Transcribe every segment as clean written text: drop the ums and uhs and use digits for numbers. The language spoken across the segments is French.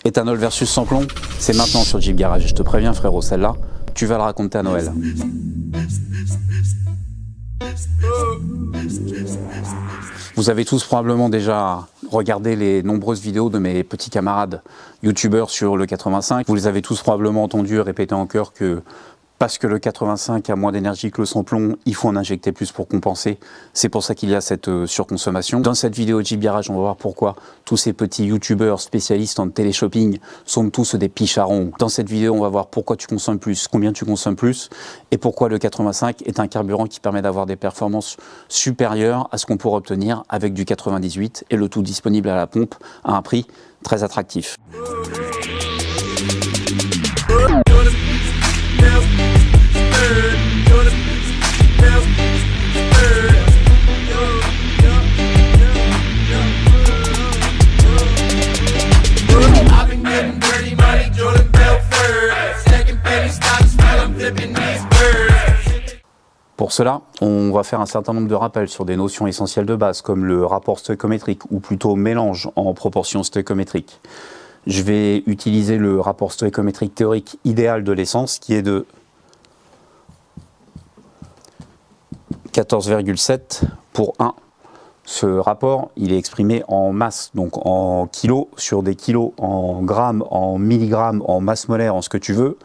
Éthanol versus sans-plomb, c'est maintenant sur Jeep Garage. Je te préviens frérot, celle-là, tu vas la raconter à Noël. Vous avez tous probablement déjà regardé les nombreuses vidéos de mes petits camarades youtubeurs sur le 85. Vous les avez tous probablement entendus répéter en chœur que parce que le 85 a moins d'énergie que le sans-plomb, il faut en injecter plus pour compenser. C'est pour ça qu'il y a cette surconsommation. Dans cette vidéo Jeep Garage, on va voir pourquoi tous ces petits youtubeurs spécialistes en téléshopping sont tous des picharons. Dans cette vidéo, on va voir pourquoi tu consommes plus, combien tu consommes plus, et pourquoi le 85 est un carburant qui permet d'avoir des performances supérieures à ce qu'on pourrait obtenir avec du 98, et le tout disponible à la pompe à un prix très attractif. Pour cela, on va faire un certain nombre de rappels sur des notions essentielles de base, comme le rapport stoïchiométrique, ou plutôt mélange en proportion stoïchiométrique. Je vais utiliser le rapport stoïchiométrique théorique idéal de l'essence, qui est de 14,7 pour 1. Ce rapport, il est exprimé en masse, donc en kilos, sur des kilos, en grammes, en milligrammes, en masse molaire, en ce que tu veux,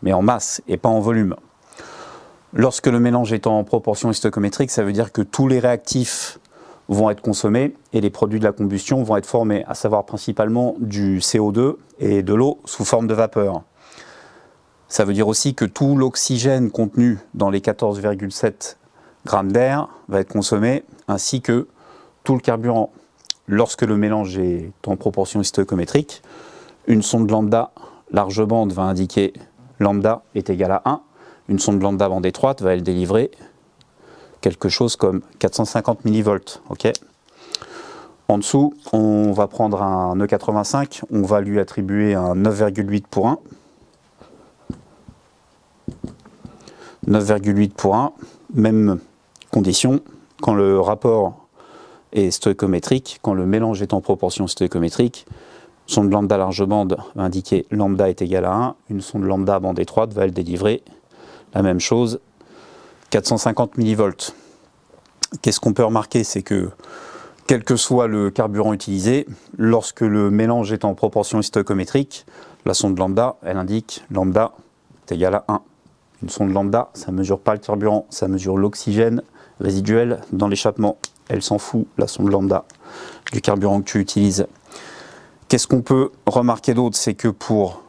mais en masse et pas en volume. Lorsque le mélange est en proportion stoïchiométrique, ça veut dire que tous les réactifs vont être consommés et les produits de la combustion vont être formés, à savoir principalement du CO2 et de l'eau sous forme de vapeur. Ça veut dire aussi que tout l'oxygène contenu dans les 14,7 grammes d'air va être consommé, ainsi que tout le carburant. Lorsque le mélange est en proportion stoïchiométrique, une sonde lambda large bande va indiquer lambda est égal à 1. Une sonde lambda bande étroite va elle délivrer quelque chose comme 450 millivolts. Okay. En dessous, on va prendre un E85, on va lui attribuer un 9,8 pour 1. 9,8 pour 1, même condition, quand le rapport est stoïchiométrique, quand le mélange est en proportion stoïchiométrique, sonde lambda large bande va indiquer lambda est égal à 1, une sonde lambda bande étroite va elle délivrer la même chose, 450 millivolts. Qu'est-ce qu'on peut remarquer, c'est que quel que soit le carburant utilisé, lorsque le mélange est en proportion stoïchiométrique, la sonde lambda, elle indique lambda est égal à 1. Une sonde lambda, ça ne mesure pas le carburant, ça mesure l'oxygène résiduel dans l'échappement. Elle s'en fout, la sonde lambda, du carburant que tu utilises. Qu'est-ce qu'on peut remarquer d'autre, c'est que pour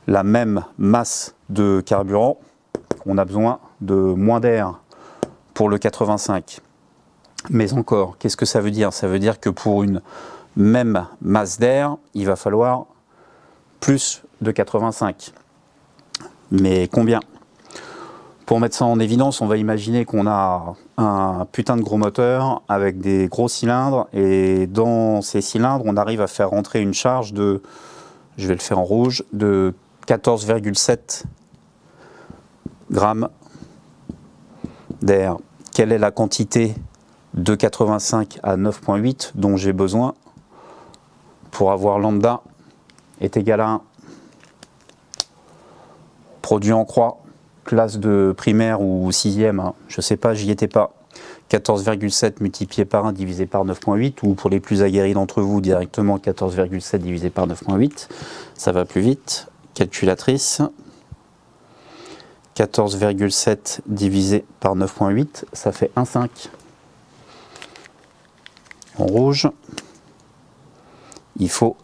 la même masse de carburant, on a besoin de moins d'air pour le 85. Mais encore, qu'est-ce que ça veut dire? Ça veut dire que pour une même masse d'air, il va falloir plus de 85. Mais combien? Pour mettre ça en évidence, on va imaginer qu'on a un putain de gros moteur avec des gros cylindres, et dans ces cylindres, on arrive à faire rentrer une charge de, je vais le faire en rouge, de 14,7 grammes d'air. Quelle est la quantité de 85 à 9,8 dont j'ai besoin pour avoir lambda est égal à 1? Produit en croix, classe de primaire ou 6e, hein, je sais pas, j'y étais pas. 14,7 multiplié par 1 divisé par 9,8, ou pour les plus aguerris d'entre vous, directement 14,7 divisé par 9,8, ça va plus vite. Calculatrice. 14,7 divisé par 9,8, ça fait 1,5. En rouge, il faut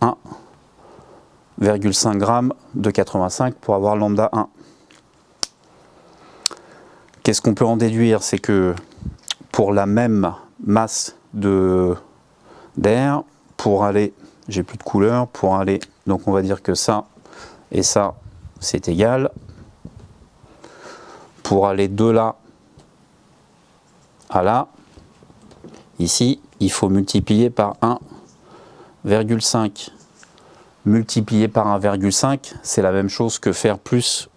1,5 g de 85 pour avoir lambda 1. Qu'est-ce qu'on peut en déduire? C'est que pour la même masse d'air, pour aller, j'ai plus de couleur, pour aller, donc on va dire que ça et ça, c'est égal. Pour aller de là à là, ici, il faut multiplier par 1,5. Multiplier par 1,5, c'est la même chose que faire plus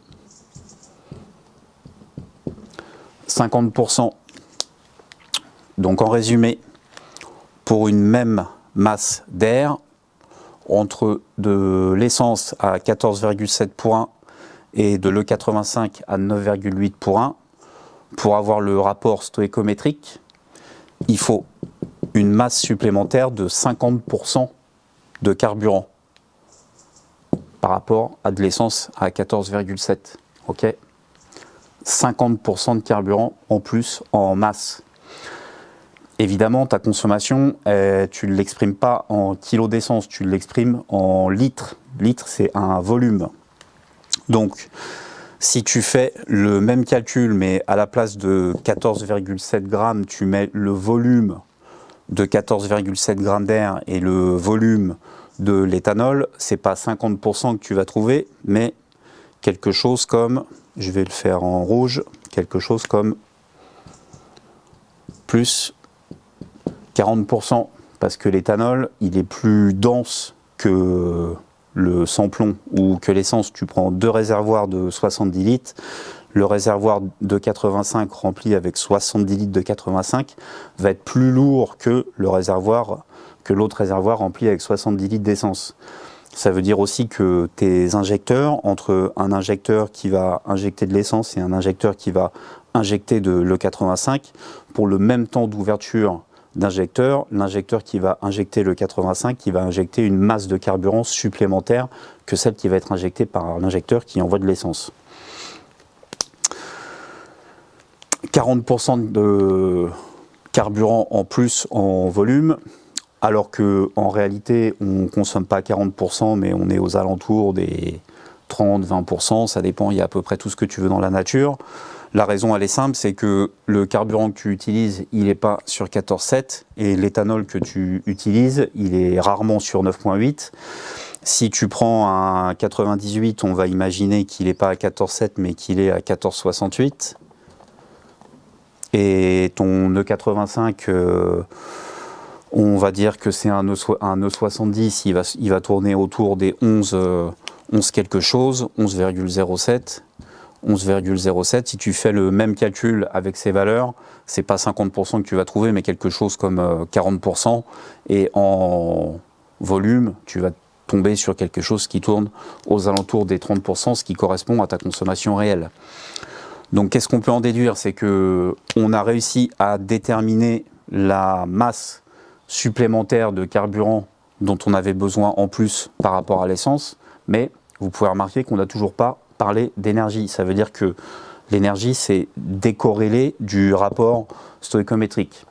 50%. Donc en résumé, pour une même masse d'air, entre de l'essence à 14,7 pour 1 et de l'E85 à 9,8 pour 1, pour avoir le rapport stoïchométrique, il faut une masse supplémentaire de 50% de carburant par rapport à de l'essence à 14,7. Ok, 50% de carburant en plus en masse. Évidemment, ta consommation, tu ne l'exprimes pas en kilos d'essence, tu l'exprimes en litres. Litre, c'est un volume. Donc, si tu fais le même calcul, mais à la place de 14,7 grammes, tu mets le volume de 14,7 grammes d'air et le volume de l'éthanol, c'est pas 50% que tu vas trouver, mais quelque chose comme, je vais le faire en rouge, quelque chose comme plus 40%, parce que l'éthanol, il est plus dense que le sans-plomb ou que l'essence. Tu prends deux réservoirs de 70 litres, le réservoir de 85 rempli avec 70 litres de 85 va être plus lourd que l'autre réservoir rempli avec 70 litres d'essence. Ça veut dire aussi que tes injecteurs, entre un injecteur qui va injecter de l'essence et un injecteur qui va injecter de l'E85, pour le même temps d'ouverture d'injecteur, l'injecteur qui va injecter le 85, qui va injecter une masse de carburant supplémentaire que celle qui va être injectée par l'injecteur qui envoie de l'essence. 40% de carburant en plus en volume, alors qu'en réalité on ne consomme pas 40%, mais on est aux alentours des 30-20%, ça dépend, il y a à peu près tout ce que tu veux dans la nature. La raison, elle est simple, c'est que le carburant que tu utilises, il n'est pas sur 14,7 et l'éthanol que tu utilises, il est rarement sur 9,8. Si tu prends un 98, on va imaginer qu'il n'est pas à 14,7 mais qu'il est à 14,68. Et ton E85, on va dire que c'est un E70, il va tourner autour des 11 quelque chose, 11,07. 11,07, si tu fais le même calcul avec ces valeurs, c'est pas 50% que tu vas trouver, mais quelque chose comme 40%. Et en volume, tu vas tomber sur quelque chose qui tourne aux alentours des 30%, ce qui correspond à ta consommation réelle. Donc qu'est-ce qu'on peut en déduire? C'est que on a réussi à déterminer la masse supplémentaire de carburant dont on avait besoin en plus par rapport à l'essence, mais vous pouvez remarquer qu'on n'a toujours pas parler d'énergie. Ça veut dire que l'énergie, c'est décorrélé du rapport stoïchométrique.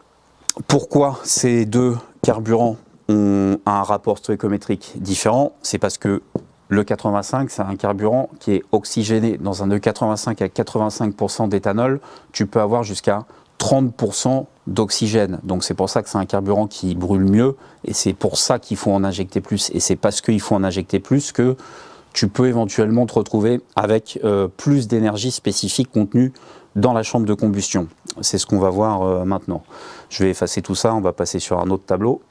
Pourquoi ces deux carburants ont un rapport stoïchométrique différent? C'est parce que le 85, c'est un carburant qui est oxygéné. Dans un E85 à 85% d'éthanol, tu peux avoir jusqu'à 30% d'oxygène. Donc c'est pour ça que c'est un carburant qui brûle mieux et c'est pour ça qu'il faut en injecter plus. Et c'est parce qu'il faut en injecter plus que tu peux éventuellement te retrouver avec plus d'énergie spécifique contenue dans la chambre de combustion. C'est ce qu'on va voir maintenant. Je vais effacer tout ça, on va passer sur un autre tableau.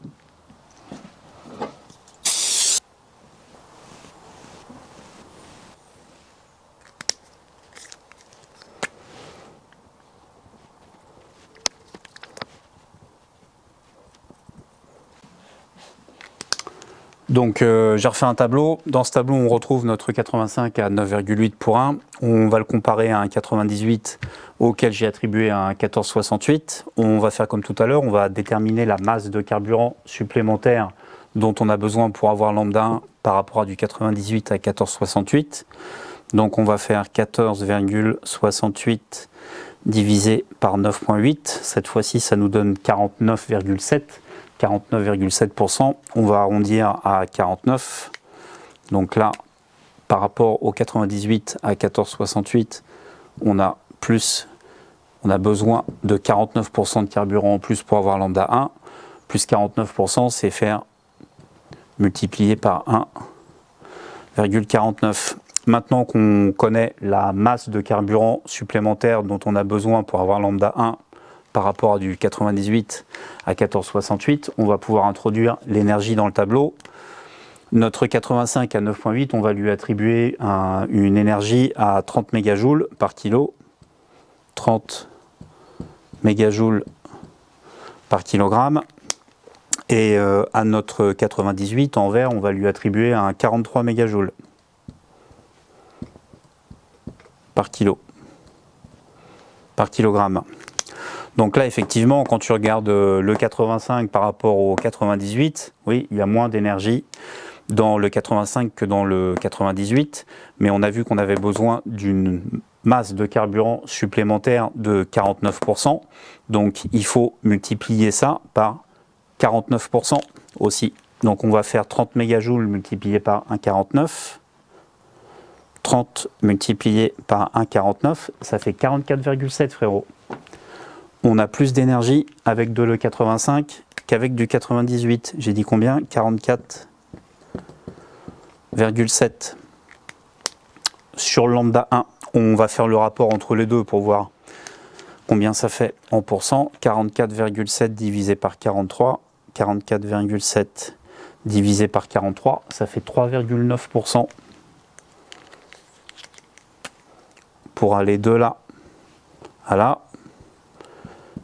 Donc j'ai refait un tableau. Dans ce tableau, on retrouve notre 85 à 9,8 pour 1. On va le comparer à un 98 auquel j'ai attribué un 14,68. On va faire comme tout à l'heure, on va déterminer la masse de carburant supplémentaire dont on a besoin pour avoir lambda 1 par rapport à du 98 à 14,68. Donc on va faire 14,68 divisé par 9,8. Cette fois-ci, ça nous donne 49,7. 49,7%, on va arrondir à 49. Donc là, par rapport au 98 à 14,68, on a besoin de 49% de carburant en plus pour avoir lambda 1. Plus 49%, c'est faire multiplier par 1,49. Maintenant qu'on connaît la masse de carburant supplémentaire dont on a besoin pour avoir lambda 1, par rapport à du 98 à 14,68, on va pouvoir introduire l'énergie dans le tableau. Notre 85 à 9,8, on va lui attribuer une énergie à 30 mégajoules par kilo. 30 mégajoules par kilogramme. Et à notre 98 en vert, on va lui attribuer un 43 mégajoules par kilo, par kilogramme. Donc là, effectivement, quand tu regardes le 85 par rapport au 98, oui, il y a moins d'énergie dans le 85 que dans le 98, mais on a vu qu'on avait besoin d'une masse de carburant supplémentaire de 49%, donc il faut multiplier ça par 49% aussi. Donc on va faire 30 mégajoules multiplié par 1,49. 30 multiplié par 1,49, ça fait 44,7 frérot. On a plus d'énergie avec de l'E85 qu'avec du 98. J'ai dit combien? 44,7. Sur lambda 1, on va faire le rapport entre les deux pour voir combien ça fait en pourcent. 44,7 divisé par 43. 44,7 divisé par 43, ça fait 3,9%. Pour aller de là à là,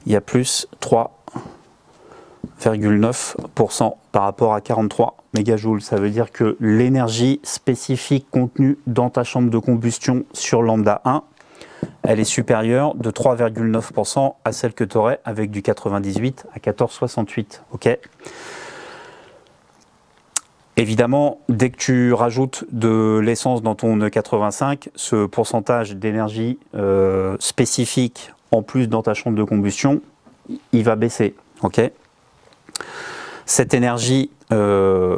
il y a plus 3,9% par rapport à 43 mégajoules. Ça veut dire que l'énergie spécifique contenue dans ta chambre de combustion sur lambda 1, elle est supérieure de 3,9% à celle que tu aurais avec du 98 à 14,68. Ok. Évidemment, dès que tu rajoutes de l'essence dans ton E85, ce pourcentage d'énergie spécifique en plus dans ta chambre de combustion, il va baisser. Okay. Cette énergie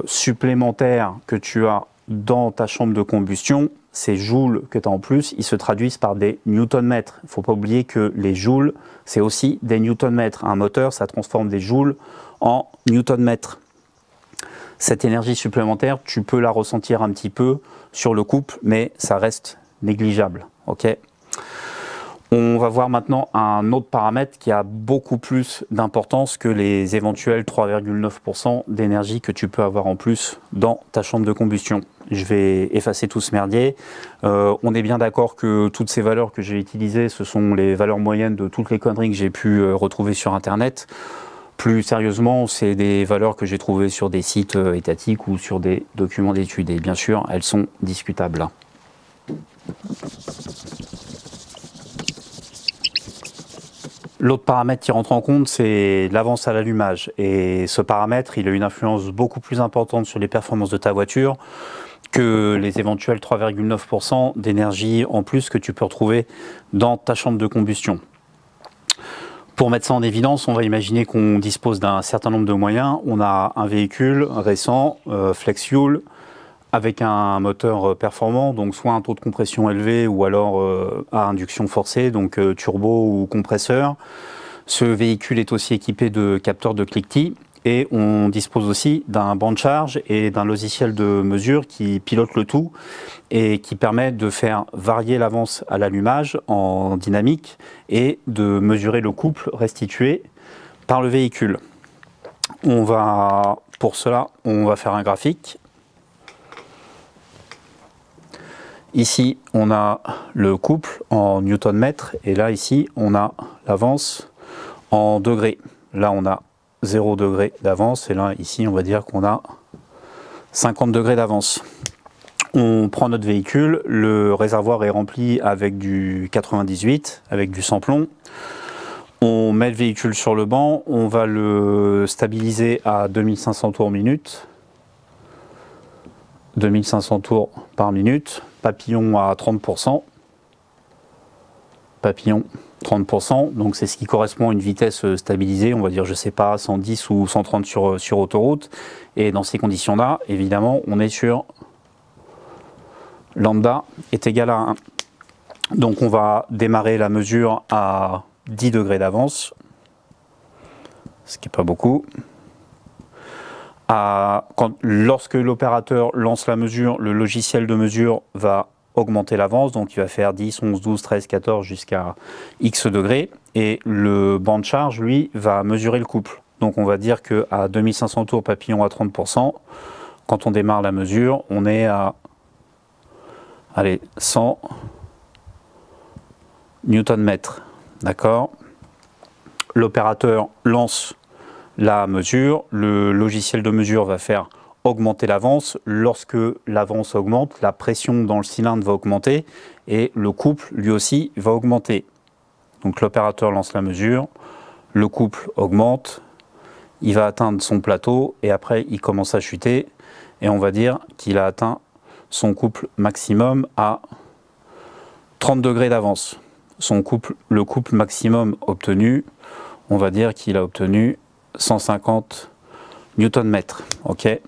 supplémentaire que tu as dans ta chambre de combustion, ces joules que tu as en plus, ils se traduisent par des newton-mètres. Il ne faut pas oublier que les joules, c'est aussi des newton-mètres. Un moteur, ça transforme des joules en newton-mètres. Cette énergie supplémentaire, tu peux la ressentir un petit peu sur le couple, mais ça reste négligeable. Okay. On va voir maintenant un autre paramètre qui a beaucoup plus d'importance que les éventuels 3,9% d'énergie que tu peux avoir en plus dans ta chambre de combustion. Je vais effacer tout ce merdier. On est bien d'accord que toutes ces valeurs que j'ai utilisées, ce sont les valeurs moyennes de toutes les conneries que j'ai pu retrouver sur Internet. Plus sérieusement, c'est des valeurs que j'ai trouvées sur des sites étatiques ou sur des documents d'études. Et bien sûr, elles sont discutables. L'autre paramètre qui rentre en compte, c'est l'avance à l'allumage. Et ce paramètre, il a une influence beaucoup plus importante sur les performances de ta voiture que les éventuels 3,9% d'énergie en plus que tu peux retrouver dans ta chambre de combustion. Pour mettre ça en évidence, on va imaginer qu'on dispose d'un certain nombre de moyens. On a un véhicule récent, flex fuel, avec un moteur performant, donc soit un taux de compression élevé ou alors à induction forcée, donc turbo ou compresseur. Ce véhicule est aussi équipé de capteurs de cliquetis et on dispose aussi d'un banc de charge et d'un logiciel de mesure qui pilote le tout et qui permet de faire varier l'avance à l'allumage en dynamique et de mesurer le couple restitué par le véhicule. Pour cela, on va faire un graphique. Ici, on a le couple en newton-mètre et là, ici, on a l'avance en degrés. Là, on a 0 degré d'avance et là, ici, on va dire qu'on a 50 degrés d'avance. On prend notre véhicule, le réservoir est rempli avec du 98, avec du sans-plomb. On met le véhicule sur le banc, on va le stabiliser à 2500 tours minute. 2500 tours par minute, papillon à 30%, papillon 30%, donc c'est ce qui correspond à une vitesse stabilisée, on va dire, je sais pas, 110 ou 130 sur autoroute, et dans ces conditions-là, évidemment, on est sur lambda est égal à 1. Donc on va démarrer la mesure à 10 degrés d'avance, ce qui n'est pas beaucoup. Lorsque l'opérateur lance la mesure, le logiciel de mesure va augmenter l'avance, donc il va faire 10, 11, 12, 13, 14 jusqu'à X degrés, et le banc de charge, lui, va mesurer le couple. Donc on va dire qu'à 2500 tours papillon à 30%, quand on démarre la mesure, on est à 100 Nm. D'accord. L'opérateur lance la mesure. Le logiciel de mesure va faire augmenter l'avance. Lorsque l'avance augmente, la pression dans le cylindre va augmenter et le couple lui aussi va augmenter. Donc l'opérateur lance la mesure, le couple augmente, il va atteindre son plateau et après il commence à chuter et on va dire qu'il a atteint son couple maximum à 30 degrés d'avance. Le couple maximum obtenu, on va dire qu'il a obtenu 150 Nm. Ok.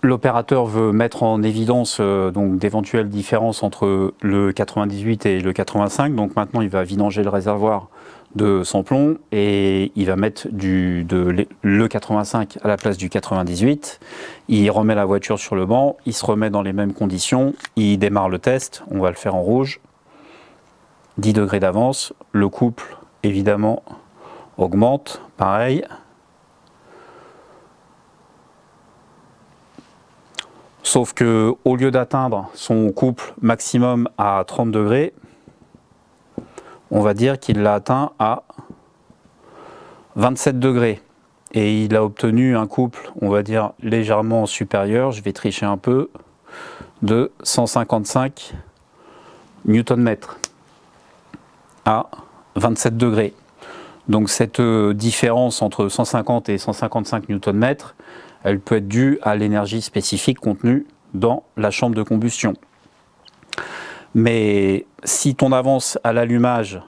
L'opérateur veut mettre en évidence donc d'éventuelles différences entre le 98 et le 85. Donc maintenant, il va vidanger le réservoir de son plomb et il va mettre le 85 à la place du 98. Il remet la voiture sur le banc, il se remet dans les mêmes conditions, il démarre le test, on va le faire en rouge. 10 degrés d'avance, le couple évidemment augmente, pareil. Sauf que au lieu d'atteindre son couple maximum à 30 degrés, on va dire qu'il l'a atteint à 27 degrés. Et il a obtenu un couple, on va dire, légèrement supérieur, je vais tricher un peu, de 155 Nm à 27 degrés. Donc cette différence entre 150 et 155 Nm, elle peut être due à l'énergie spécifique contenue dans la chambre de combustion. Mais si ton avance à l'allumage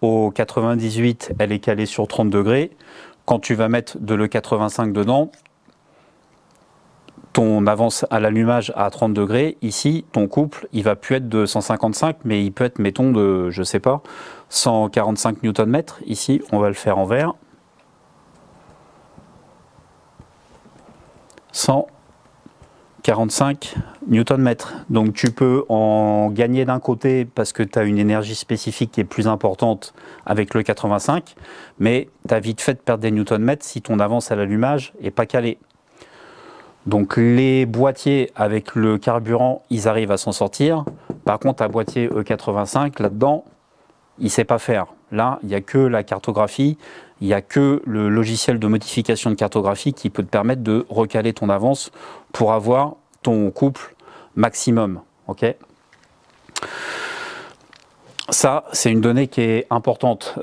au 98, elle est calée sur 30 degrés, quand tu vas mettre de l'E85 dedans, ton avance à l'allumage à 30 degrés, ici, ton couple, il va plus être de 155, mais il peut être, mettons, de, je sais pas, 145 Nm. Ici, on va le faire en vert. 145 Nm. Donc tu peux en gagner d'un côté parce que tu as une énergie spécifique qui est plus importante avec le 85, mais tu as vite fait de perdre des Nm si ton avance à l'allumage n'est pas calée. Donc les boîtiers avec le carburant, ils arrivent à s'en sortir. Par contre, un boîtier E85, là-dedans, il ne sait pas faire. Là, il n'y a que la cartographie, il n'y a que le logiciel de modification de cartographie qui peut te permettre de recaler ton avance pour avoir ton couple maximum. Okay, ça, c'est une donnée qui est importante.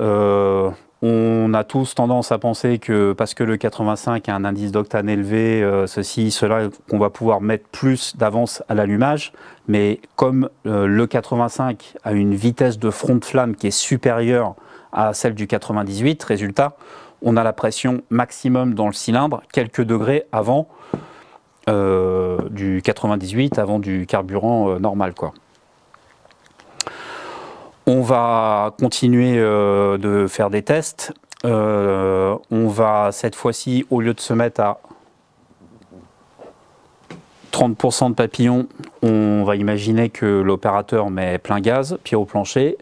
On a tous tendance à penser que parce que le 85 a un indice d'octane élevé, ceci, cela, qu'on va pouvoir mettre plus d'avance à l'allumage. Mais comme le 85 a une vitesse de front de flamme qui est supérieure à celle du 98, résultat, on a la pression maximum dans le cylindre quelques degrés avant du 98, avant du carburant normal, quoi. On va continuer de faire des tests. On va cette fois-ci, au lieu de se mettre à 30% de papillon, on va imaginer que l'opérateur met plein gaz, pied au plancher.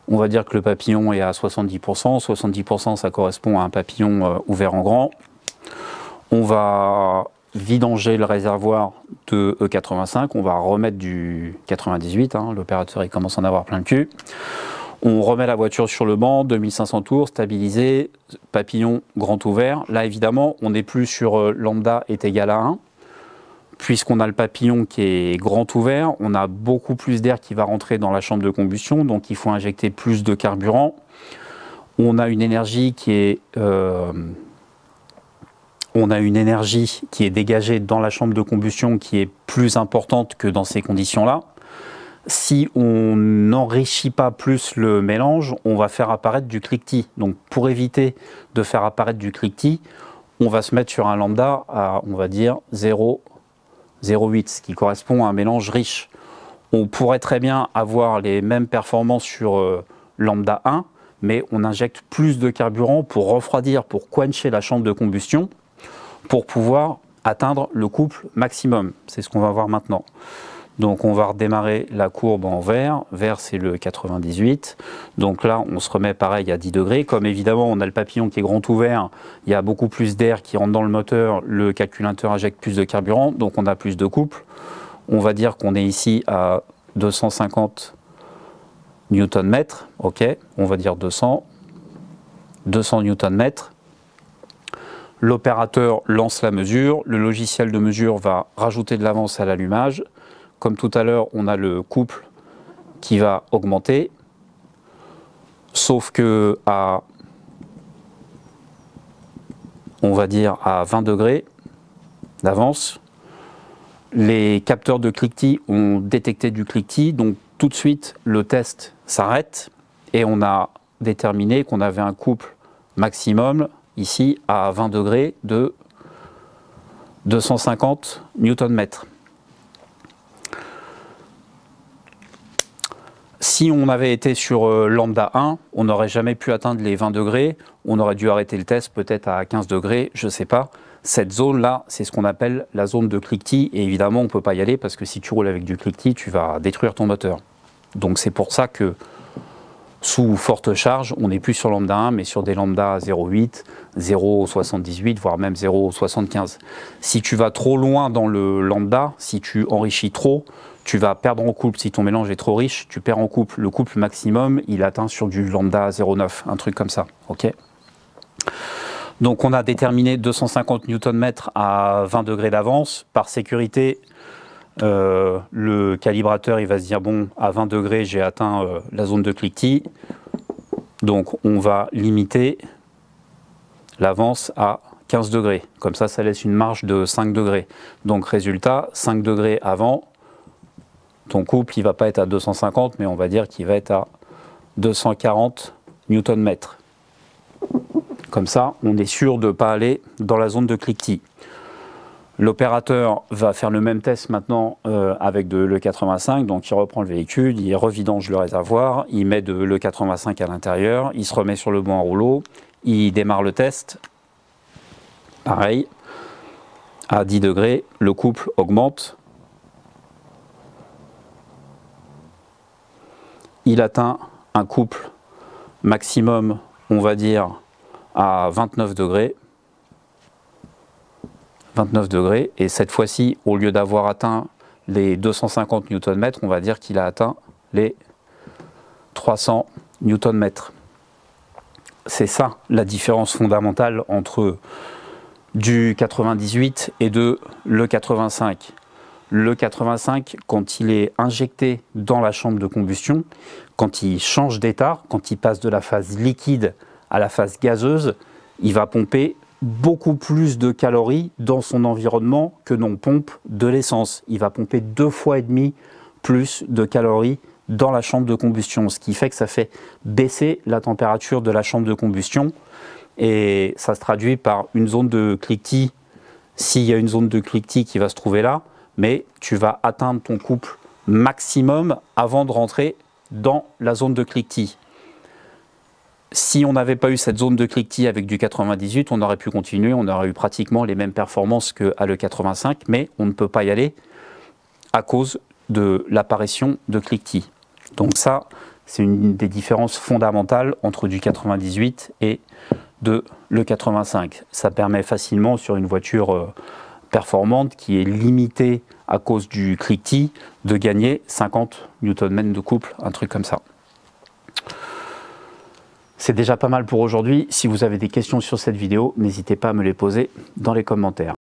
On va dire que le papillon est à 70%. 70%, ça correspond à un papillon ouvert en grand. On va vidanger le réservoir de E85, on va remettre du 98, hein, l'opérateur il commence à en avoir plein le cul. On remet la voiture sur le banc, 2500 tours, stabilisé, papillon grand ouvert. Là évidemment, on n'est plus sur lambda est égal à 1, puisqu'on a le papillon qui est grand ouvert, on a beaucoup plus d'air qui va rentrer dans la chambre de combustion, donc il faut injecter plus de carburant. On a une énergie qui est... dégagée dans la chambre de combustion qui est plus importante que dans ces conditions-là. Si on n'enrichit pas plus le mélange, on va faire apparaître du cliquetis. Donc pour éviter de faire apparaître du cliquetis, on va se mettre sur un lambda à, on va dire, 0,08, ce qui correspond à un mélange riche. On pourrait très bien avoir les mêmes performances sur lambda 1, mais on injecte plus de carburant pour refroidir, pour quencher la chambre de combustion, pour pouvoir atteindre le couple maximum. C'est ce qu'on va voir maintenant. Donc on va redémarrer la courbe en vert. Vert, c'est le 98. Donc là, on se remet pareil à 10 degrés. Comme évidemment, on a le papillon qui est grand ouvert, il y a beaucoup plus d'air qui rentre dans le moteur, le calculateur injecte plus de carburant, donc on a plus de couple. On va dire qu'on est ici à 250 Nm. Ok, on va dire 200. 200 Nm. L'opérateur lance la mesure, le logiciel de mesure va rajouter de l'avance à l'allumage. Comme tout à l'heure, on a le couple qui va augmenter, sauf que on va dire à 20 degrés d'avance, les capteurs de cliquetis ont détecté du cliquetis, donc tout de suite le test s'arrête et on a déterminé qu'on avait un couple maximum ici à 20 degrés de 250 Nm. Si on avait été sur lambda 1, on n'aurait jamais pu atteindre les 20 degrés, on aurait dû arrêter le test peut-être à 15 degrés, je ne sais pas. Cette zone-là, c'est ce qu'on appelle la zone de cliquetis, et évidemment on ne peut pas y aller parce que si tu roules avec du cliquetis, tu vas détruire ton moteur. Donc c'est pour ça que sous forte charge, on n'est plus sur lambda 1, mais sur des lambda 0,8, 0,78, voire même 0,75. Si tu vas trop loin dans le lambda, si tu enrichis trop, tu vas perdre en couple. Si ton mélange est trop riche, tu perds en couple. Le couple maximum, il atteint sur du lambda 0,9, un truc comme ça. Ok. Donc on a déterminé 250 Nm à 20 degrés d'avance. Par sécurité, le calibrateur il va se dire bon, à 20 degrés j'ai atteint la zone de cliquetis, donc on va limiter l'avance à 15 degrés, comme ça laisse une marge de 5 degrés, donc résultat 5 degrés avant, ton couple il va pas être à 250 mais on va dire qu'il va être à 240 Nm. Comme ça on est sûr de ne pas aller dans la zone de cliquetis. L'opérateur va faire le même test maintenant avec de l'E85, donc il reprend le véhicule, il revidange le réservoir, il met de l'E85 à l'intérieur, il se remet sur le banc à rouleau, il démarre le test, pareil, à 10 degrés, le couple augmente, il atteint un couple maximum, on va dire, à 29 degrés, et cette fois-ci, au lieu d'avoir atteint les 250 Nm, on va dire qu'il a atteint les 300 Nm. C'est ça la différence fondamentale entre du 98 et de l'E85. L'E85, quand il est injecté dans la chambre de combustion, quand il change d'état, quand il passe de la phase liquide à la phase gazeuse, il va pomper beaucoup plus de calories dans son environnement que l'on pompe de l'essence. Il va pomper 2,5 fois plus de calories dans la chambre de combustion, ce qui fait que ça fait baisser la température de la chambre de combustion et ça se traduit par une zone de cliquetis, s'il y a une zone de cliquetis qui va se trouver là, mais tu vas atteindre ton couple maximum avant de rentrer dans la zone de cliquetis. Si on n'avait pas eu cette zone de cliquetis avec du 98, on aurait pu continuer, on aurait eu pratiquement les mêmes performances qu'à l'E85, mais on ne peut pas y aller à cause de l'apparition de cliquetis. Donc ça, c'est une des différences fondamentales entre du 98 et de l'E85. Ça permet facilement sur une voiture performante qui est limitée à cause du cliquetis de gagner 50 Nm de couple, un truc comme ça. C'est déjà pas mal pour aujourd'hui. Si vous avez des questions sur cette vidéo, n'hésitez pas à me les poser dans les commentaires.